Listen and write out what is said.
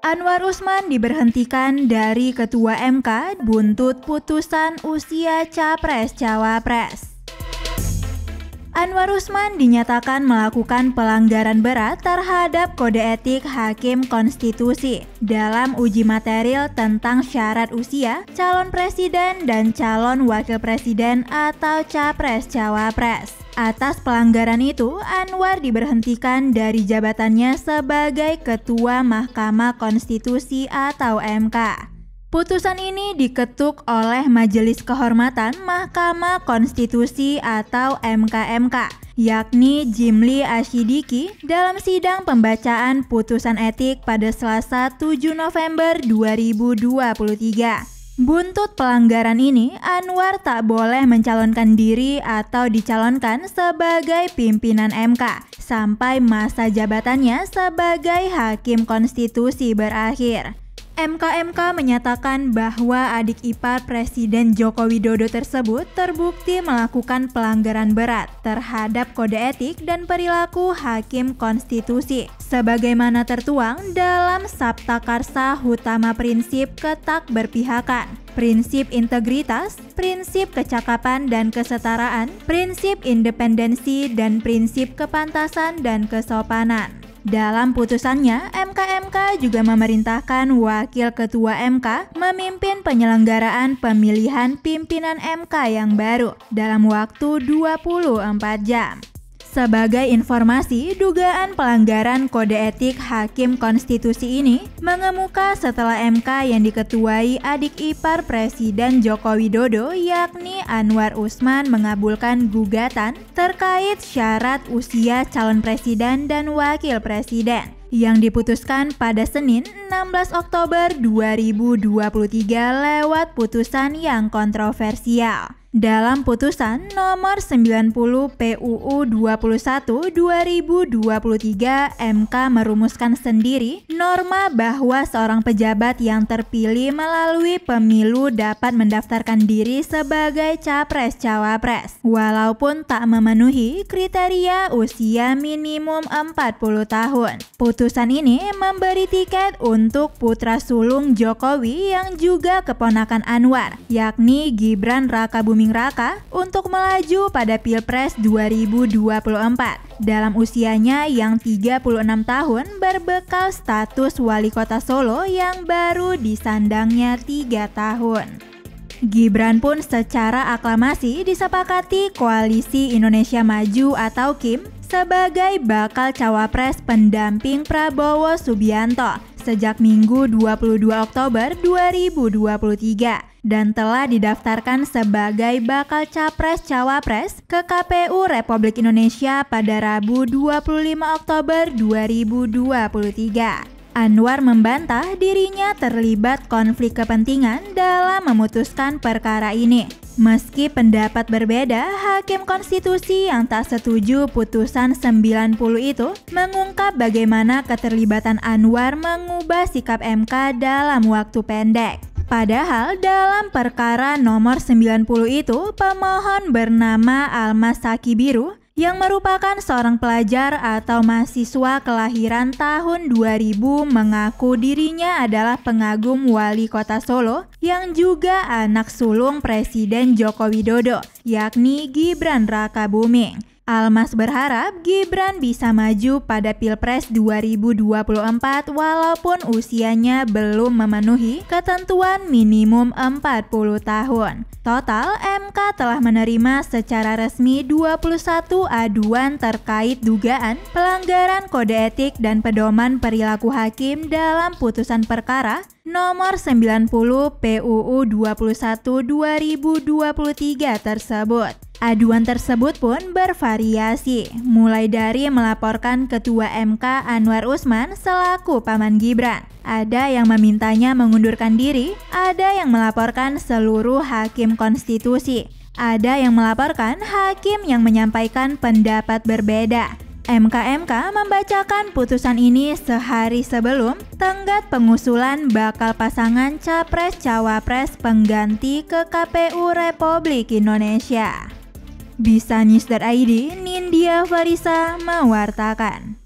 Anwar Usman diberhentikan dari Ketua MK buntut putusan usia Capres-Cawapres. Anwar Usman dinyatakan melakukan pelanggaran berat terhadap kode etik Hakim Konstitusi dalam uji material tentang syarat usia calon presiden dan calon wakil presiden atau Capres-Cawapres. Atas pelanggaran itu, Anwar diberhentikan dari jabatannya sebagai Ketua Mahkamah Konstitusi atau MK. Putusan ini diketuk oleh Majelis Kehormatan Mahkamah Konstitusi atau MKMK, yakni Jimli Asyidiki dalam sidang pembacaan putusan etik pada Selasa 7 November 2023. Buntut pelanggaran ini, Anwar tak boleh mencalonkan diri atau dicalonkan sebagai pimpinan MK sampai masa jabatannya sebagai Hakim Konstitusi berakhir. MKMK menyatakan bahwa adik ipar Presiden Joko Widodo tersebut terbukti melakukan pelanggaran berat terhadap kode etik dan perilaku Hakim Konstitusi sebagaimana tertuang dalam Sabta Karsa Hutama Prinsip Ketakberpihakan, Prinsip Integritas, Prinsip Kecakapan dan Kesetaraan, Prinsip Independensi dan Prinsip Kepantasan dan Kesopanan. Dalam putusannya, MKMK juga memerintahkan Wakil Ketua MK memimpin penyelenggaraan pemilihan pimpinan MK yang baru dalam waktu 24 jam. Sebagai informasi, dugaan pelanggaran kode etik Hakim Konstitusi ini mengemuka setelah MK yang diketuai adik ipar Presiden Joko Widodo yakni Anwar Usman mengabulkan gugatan terkait syarat usia calon presiden dan wakil presiden yang diputuskan pada Senin 16 Oktober 2023 lewat putusan yang kontroversial. Dalam putusan nomor 90 PUU 21 2023, MK merumuskan sendiri norma bahwa seorang pejabat yang terpilih melalui pemilu dapat mendaftarkan diri sebagai Capres-Cawapres walaupun tak memenuhi kriteria usia minimum 40 tahun. Putusan ini memberi tiket untuk putra sulung Jokowi yang juga keponakan Anwar, yakni Gibran Rakabuming Raka untuk melaju pada Pilpres 2024 dalam usianya yang 36 tahun berbekal status wali kota Solo yang baru disandangnya 3 tahun. Gibran pun secara aklamasi disepakati Koalisi Indonesia Maju atau KIM sebagai bakal cawapres pendamping Prabowo Subianto sejak Minggu 22 Oktober 2023 dan telah didaftarkan sebagai bakal capres-cawapres ke KPU Republik Indonesia pada Rabu 25 Oktober 2023. Anwar membantah dirinya terlibat konflik kepentingan dalam memutuskan perkara ini. Meski pendapat berbeda, Hakim Konstitusi yang tak setuju putusan 90 itu mengungkap bagaimana keterlibatan Anwar mengubah sikap MK dalam waktu pendek. Padahal dalam perkara nomor 90 itu, pemohon bernama Almas Sakibiru yang merupakan seorang pelajar atau mahasiswa kelahiran tahun 2000 mengaku dirinya adalah pengagum wali kota Solo yang juga anak sulung Presiden Joko Widodo, yakni Gibran Rakabuming. Almas berharap Gibran bisa maju pada Pilpres 2024 walaupun usianya belum memenuhi ketentuan minimum 40 tahun. Total, MK telah menerima secara resmi 21 aduan terkait dugaan pelanggaran kode etik dan pedoman perilaku hakim dalam putusan perkara nomor 90 PUU 21 2023 tersebut. Aduan tersebut pun bervariasi, mulai dari melaporkan Ketua MK Anwar Usman selaku paman Gibran. Ada yang memintanya mengundurkan diri, ada yang melaporkan seluruh hakim konstitusi, ada yang melaporkan hakim yang menyampaikan pendapat berbeda. MKMK membacakan putusan ini sehari sebelum tenggat pengusulan bakal pasangan Capres-Cawapres pengganti ke KPU Republik Indonesia. Bisanews.id, Nindya Farisa mewartakan.